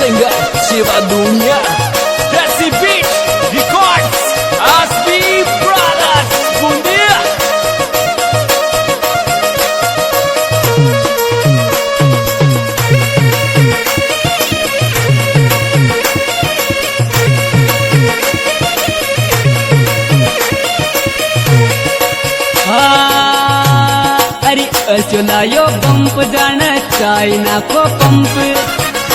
Lengga Jiwa Dunia Desi Beach Records Asbi Brothers Bundia. अशोलायो pump जान China को pump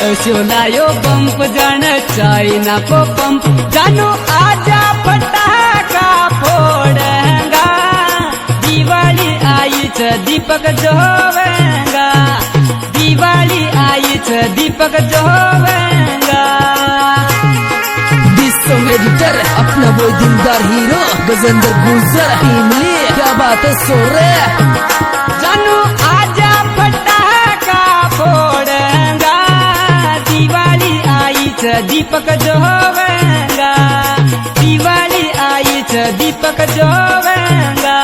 अशोलायो पंप जान चाइना को पंप जानू आजा फटाका फोड़ेगा दिवाली आई छ दीपक जोवेगा दिवाली आई छ दीपक जोवेगा Song editor अपना वो दिलदार हीरो गजेंद्र गुजर इमली क्या बात है सोरे जानू आजा फटाका फोड़ेगा दिवाली आई छ दीपक जोवेगा दिवाली आई छ दीपक जोवेगा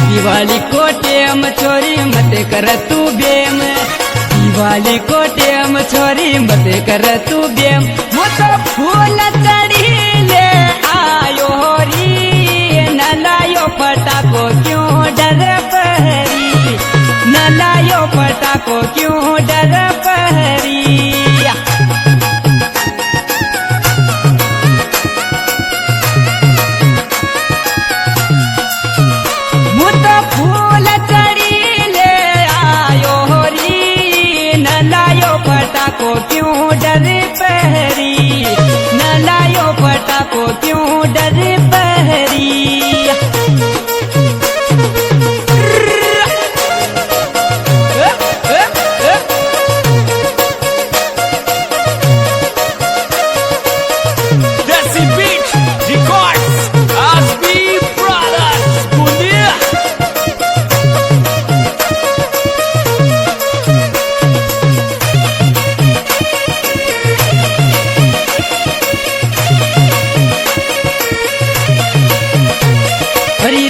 दिवाली को टेम छोरी मत कर तू बेम दिवाली को टेम छोरी मत कर तू बेम वो तो फूल चढ़ी ले आयो री न लायो पटाको क्यों डर पहरी न लायो पटाको क्यों डर पहरी फूल चढ़ी ले आयो री न लायो पटाको क्यों डर पहरी न लायो पटाको क्यों डर पहरी Desi Beach Records Asbi Brothers Bundia.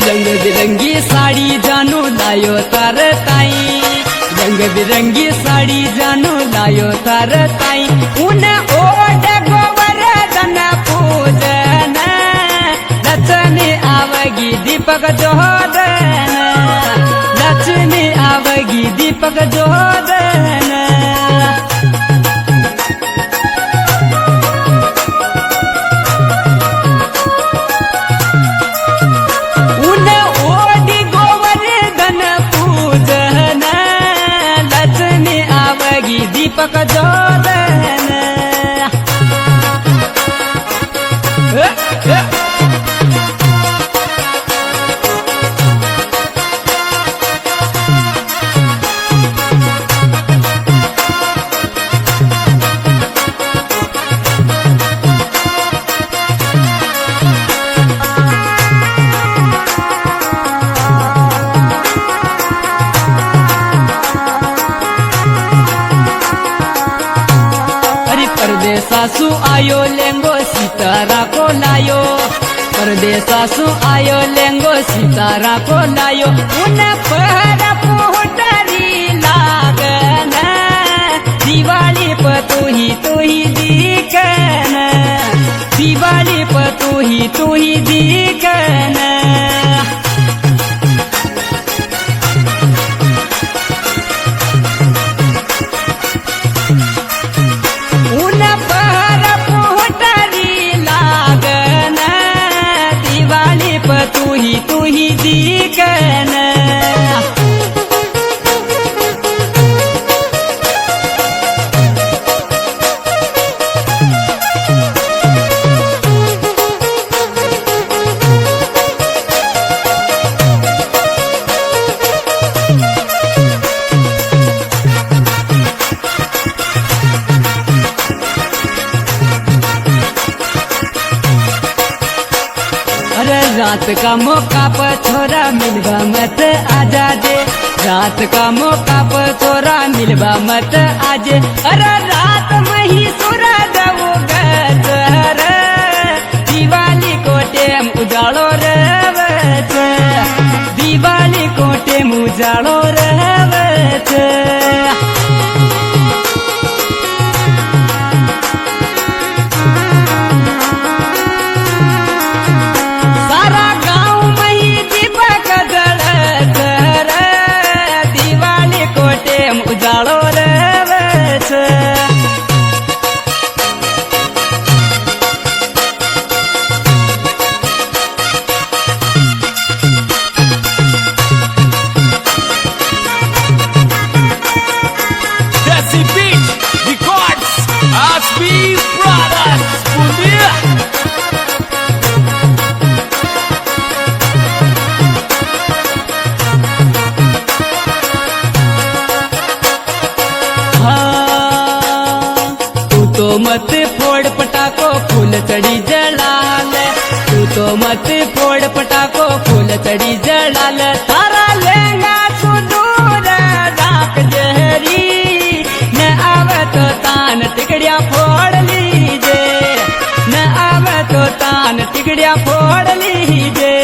रंग बिरंगी साड़ी जानू लायो तार ताई रंग बिरंगी साड़ी जानू लायो तार ताई उन्हें ओढ़ गोवर्धन पूजन लक्ष्मी आवगी दीपक जोधन लक्ष्मी आवगी दीपक जोधन दीपक जोधन सासू आयो लेंगो सितारा को लायो परदेसासू आयो लेंगो सितारा को लायो उन्हें पर पुटरी लागन दिवाली पर तू ही दिखन दिवाली पर तू ही दिखन तू ही दिखन रात का मौका पर छोरा मिलवा मत आजा दे, रात का मौका पर छोरा मिलवा मत आजे। अरे रात में ही सूरज उगत रे, दिवाली को टेम उजाड़ो रे बच, दिवाली को टेम उजाड़ो रे बच। सारा गांव में ही दीपक जलत रे, दिवाली को टेम उजाड़ो रे बच। Desi Beat Records Asbi Brothers Punya. हाँ, तू तो मत फोड़ पटाको फूल चढ़ी जलाल, तू तो मत फोड़ पटाको फूल चढ़ी जलाल। तारा लेंगा तू दूर डाक जहरी, न आवे तो तान टिकड़िया फोड़ लीजे, न आवे तो तान टिकड़िया फोड़ लीजे।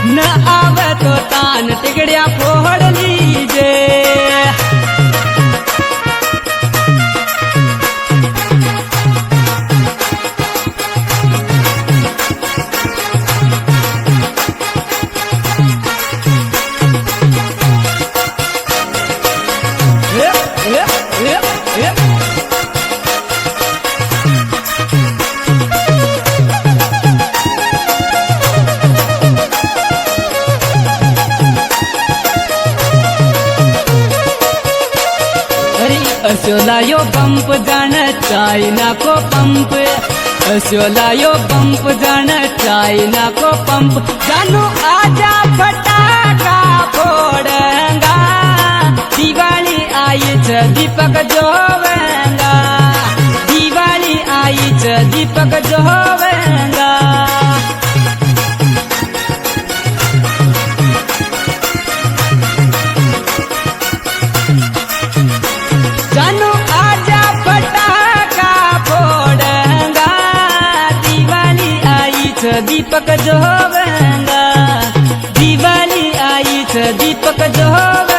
न आवे तो तान टिकड़िया फोड़ लीजे। असोलायो पंप जान चाइना को पंप, असोलायो पंप जान चाइना को पंप। जानू आजा फटाका फोड़ेंगा, दिवाली आई छ दीपक जोवेंगा, दिवाली आई छ दीपक जोवेंगा। जानू आजा फटाका फोड़ेंगा, दिवाली आई छ दीपक जोवेंगा, दिवाली आई छ दीपक जोवेंगा।